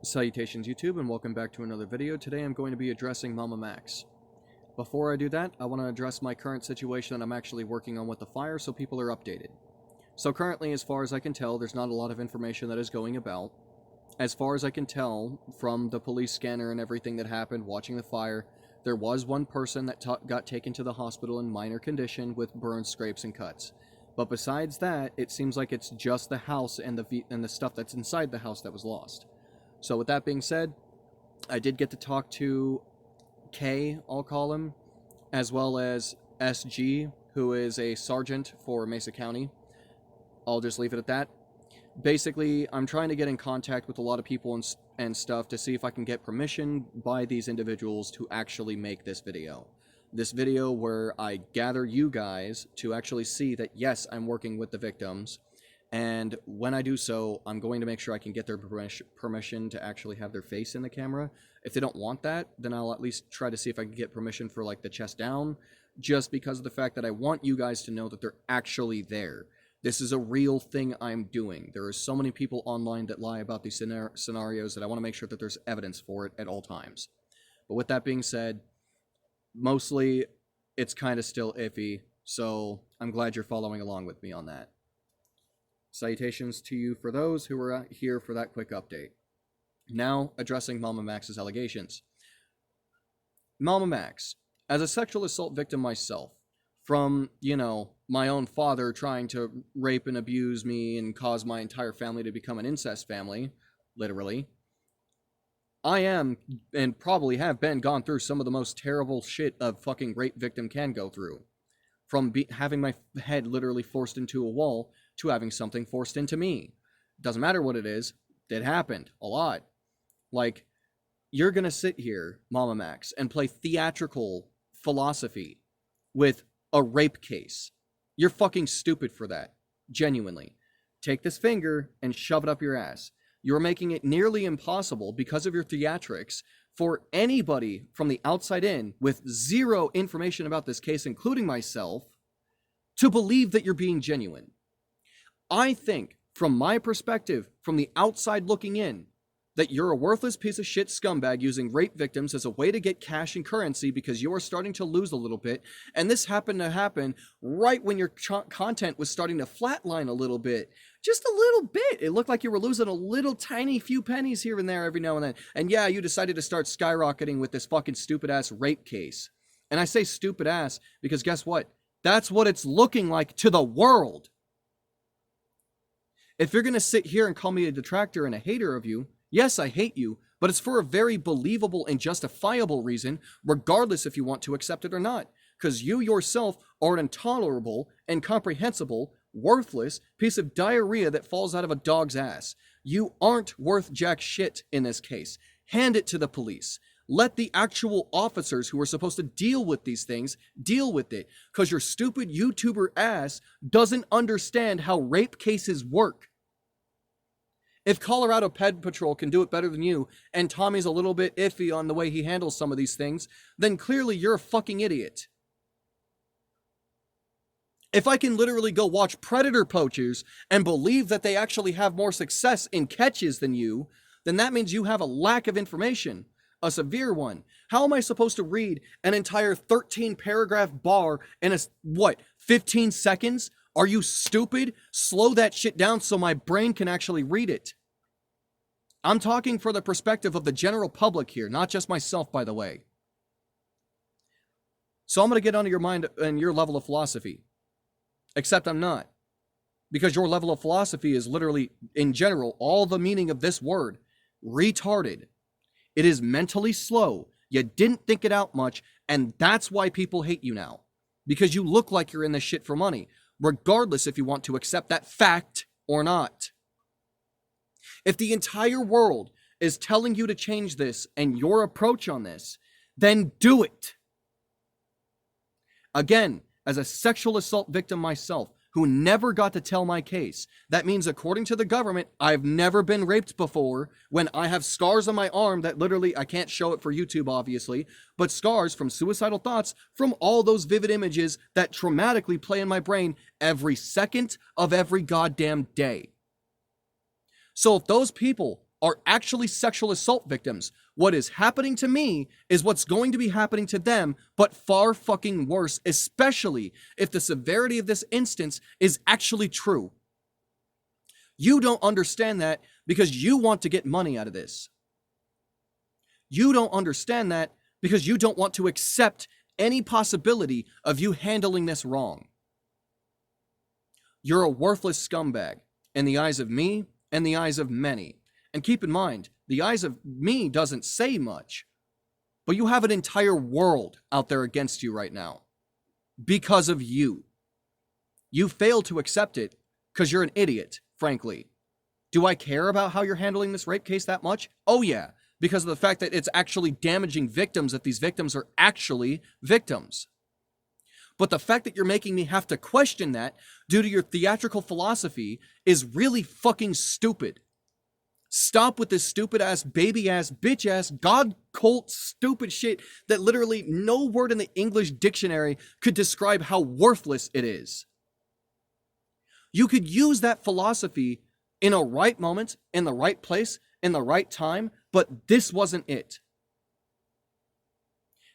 Salutations YouTube and welcome back to another video. Today I'm going to be addressing mamamax. Before I do that, I want to address my current situation that I'm actually working on with the fire so people are updated. So currently, as far as I can tell, there's not a lot of information that is going about. As far as I can tell from the police scanner and everything that happened watching the fire, there was one person that got taken to the hospital in minor condition with burns, scrapes, and cuts. But besides that, it seems like it's just the house and the stuff that's inside the house that was lost. So with that being said, I did get to talk to K, I'll call him, as well as SG, who is a sergeant for Mesa County. I'll just leave it at that. Basically, I'm trying to get in contact with a lot of people and stuff to see if I can get permission by these individuals to actually make this video. This video where I gather you guys to actually see that, yes, I'm working with the victims. And when I do so, I'm going to make sure I can get their permission to actually have their face in the camera. If they don't want that, then I'll at least try to see if I can get permission for, like, the chest down, just because of the fact that I want you guys to know that they're actually there. This is a real thing I'm doing. There are so many people online that lie about these scenarios that I want to make sure that there's evidence for it at all times. But with that being said, mostly it's kind of still iffy, so I'm glad you're following along with me on that. Salutations to you for those who were here for that quick update. Now, addressing mamamax's allegations. Mamamax, as a sexual assault victim myself, from, my own father trying to rape and abuse me and cause my entire family to become an incest family, literally, I am, and probably have gone through some of the most terrible shit a fucking rape victim can go through. From having my head literally forced into a wall to having something forced into me. Doesn't matter what it is, it happened a lot. Like, you're gonna sit here, mamamax, and play theatrical philosophy with a rape case. You're fucking stupid for that. Genuinely. Take this finger and shove it up your ass. You're making it nearly impossible, because of your theatrics, for anybody from the outside in, with zero information about this case, including myself, to believe that you're being genuine. I think, from my perspective, from the outside looking in, that you're a worthless piece of shit scumbag using rape victims as a way to get cash and currency because you are starting to lose a little bit, and this happened to happen right when your content was starting to flatline a little bit. Just a little bit. It looked like you were losing a little tiny few pennies here and there every now and then. And yeah, you decided to start skyrocketing with this fucking stupid-ass rape case. And I say stupid-ass because guess what? That's what it's looking like to the world. If you're going to sit here and call me a detractor and a hater of you, yes, I hate you, but it's for a very believable and justifiable reason, regardless if you want to accept it or not. Because you yourself are an intolerable, incomprehensible, worthless piece of diarrhea that falls out of a dog's ass. You aren't worth jack shit in this case. Hand it to the police. Let the actual officers who are supposed to deal with these things deal with it. Because your stupid YouTuber ass doesn't understand how rape cases work. If Colorado Ped Patrol can do it better than you, and Tommy's a little bit iffy on the way he handles some of these things, then clearly you're a fucking idiot. If I can literally go watch predator poachers and believe that they actually have more success in catches than you, then that means you have a lack of information. A severe one. How am I supposed to read an entire 13-paragraph bar in 15 seconds? Are you stupid? Slow that shit down so my brain can actually read it. I'm talking for the perspective of the general public here, not just myself, by the way. So I'm going to get onto your mind and your level of philosophy. Except I'm not. Because your level of philosophy is literally, in general, all the meaning of this word, retarded. It is mentally slow. You didn't think it out much, and that's why people hate you now. Because you look like you're in this shit for money, regardless if you want to accept that fact or not. If the entire world is telling you to change this and your approach on this, then do it. Again, as a sexual assault victim myself, who never got to tell my case. That means, according to the government, I've never been raped before, when I have scars on my arm that literally, I can't show it for YouTube, obviously, but scars from suicidal thoughts from all those vivid images that traumatically play in my brain every second of every goddamn day. So if those people are actually sexual assault victims. What is happening to me is what's going to be happening to them, but far fucking worse, especially if the severity of this instance is actually true. You don't understand that because you want to get money out of this. You don't understand that because you don't want to accept any possibility of you handling this wrong. You're a worthless scumbag in the eyes of me and the eyes of many. And keep in mind, the eyes of me doesn't say much, but you have an entire world out there against you right now because of you. You fail to accept it because you're an idiot, frankly. Do I care about how you're handling this rape case that much? Oh yeah, because of the fact that it's actually damaging victims, that these victims are actually victims. But the fact that you're making me have to question that due to your theatrical philosophy is really fucking stupid. Stop with this stupid ass, baby ass, bitch ass, god cult stupid shit that literally no word in the English dictionary could describe how worthless it is. You could use that philosophy in a right moment, in the right place, in the right time, but this wasn't it.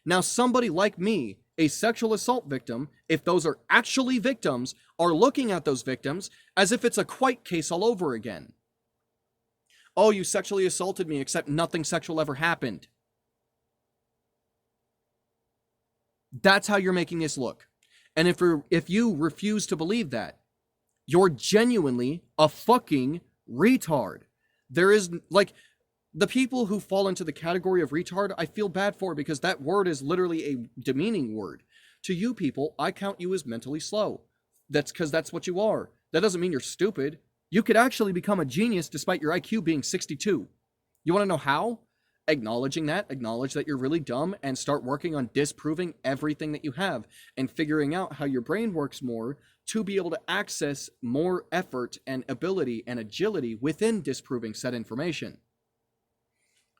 Now, somebody like me, a sexual assault victim, if those are actually victims, are looking at those victims as if it's a Quite case all over again. Oh, you sexually assaulted me, except nothing sexual ever happened. That's how you're making this look. And if you refuse to believe that, you're genuinely a fucking retard. There is, like, the people who fall into the category of retard, I feel bad for because that word is literally a demeaning word. To you people, I count you as mentally slow. That's because that's what you are. That doesn't mean you're stupid. You could actually become a genius despite your IQ being 62. You want to know how? Acknowledge that you're really dumb, and start working on disproving everything that you have and figuring out how your brain works more to be able to access more effort and ability and agility within disproving said information.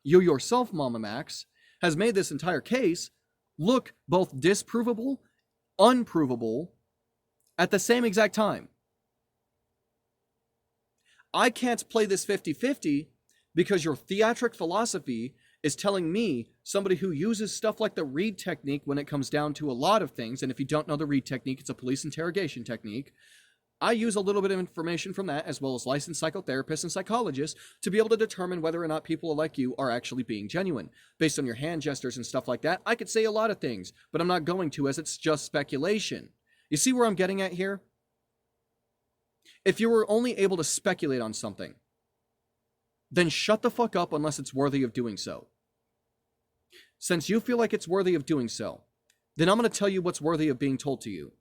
You yourself, mamamax, has made this entire case look both disprovable, unprovable at the same exact time. I can't play this 50-50 because your theatric philosophy is telling me, somebody who uses stuff like the Reed technique when it comes down to a lot of things, and if you don't know the Reed technique, it's a police interrogation technique. I use a little bit of information from that, as well as licensed psychotherapists and psychologists, to be able to determine whether or not people like you are actually being genuine. Based on your hand gestures and stuff like that, I could say a lot of things, but I'm not going to, as it's just speculation. You see where I'm getting at here? If you were only able to speculate on something, then shut the fuck up unless it's worthy of doing so. Since you feel like it's worthy of doing so, then I'm going to tell you what's worthy of being told to you.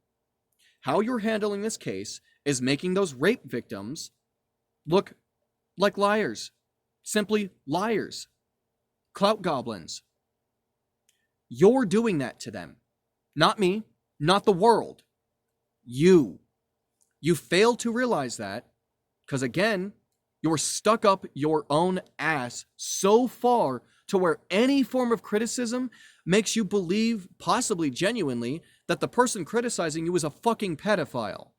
How you're handling this case is making those rape victims look like liars. Simply liars. Clout goblins. You're doing that to them. Not me. Not the world. You. You fail to realize that because, again, you're stuck up your own ass so far to where any form of criticism makes you believe, possibly genuinely, that the person criticizing you is a fucking pedophile.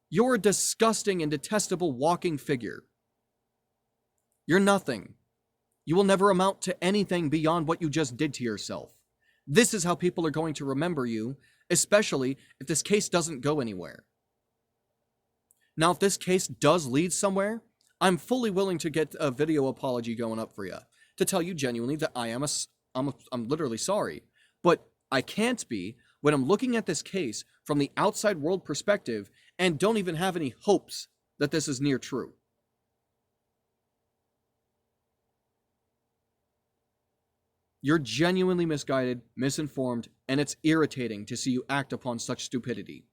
You're a disgusting and detestable walking figure. You're nothing. You will never amount to anything beyond what you just did to yourself. This is how people are going to remember you, especially if this case doesn't go anywhere. Now, if this case does lead somewhere, I'm fully willing to get a video apology going up for you to tell you genuinely that I'm literally sorry. But I can't be when I'm looking at this case from the outside world perspective and don't even have any hopes that this is near true. You're genuinely misguided, misinformed, and it's irritating to see you act upon such stupidity.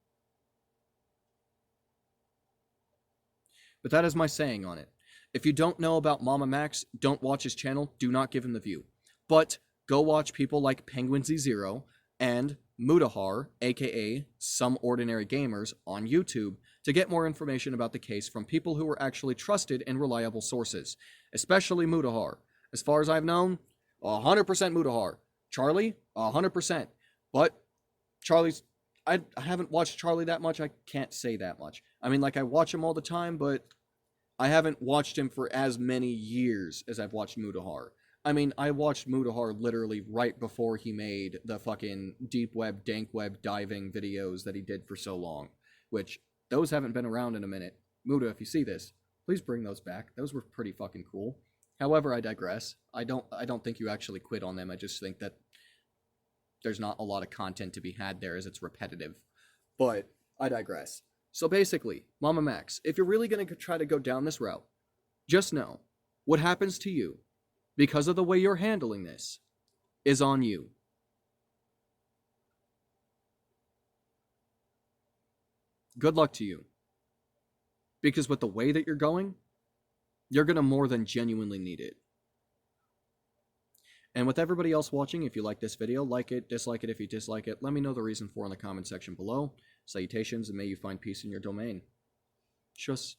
But that is my saying on it. If you don't know about mamamax, don't watch his channel, do not give him the view. But go watch people like Penguin Z0 and Mudahar, aka Some Ordinary Gamers, on YouTube to get more information about the case from people who are actually trusted and reliable sources, especially Mudahar. As far as I've known, 100% Mudahar. Charlie, 100%. But Charlie's, I haven't watched Charlie that much, I can't say that much. I mean, like, I watch him all the time, but I haven't watched him for as many years as I've watched Mutahar. I mean, I watched Mutahar literally right before he made the fucking deep web, dank web diving videos that he did for so long, which those haven't been around in a minute. Muta, if you see this, please bring those back. Those were pretty fucking cool. However, I digress. I don't think you actually quit on them. I just think that there's not a lot of content to be had there as it's repetitive. But I digress. So basically, Mama Max, if you're really going to try to go down this route, just know what happens to you because of the way you're handling this is on you. Good luck to you. Because with the way that you're going, you're going to more than genuinely need it. And with everybody else watching, if you like this video, like it, dislike it if you dislike it, let me know the reason for in the comment section below. Salutations, and may you find peace in your domain. Tschüss.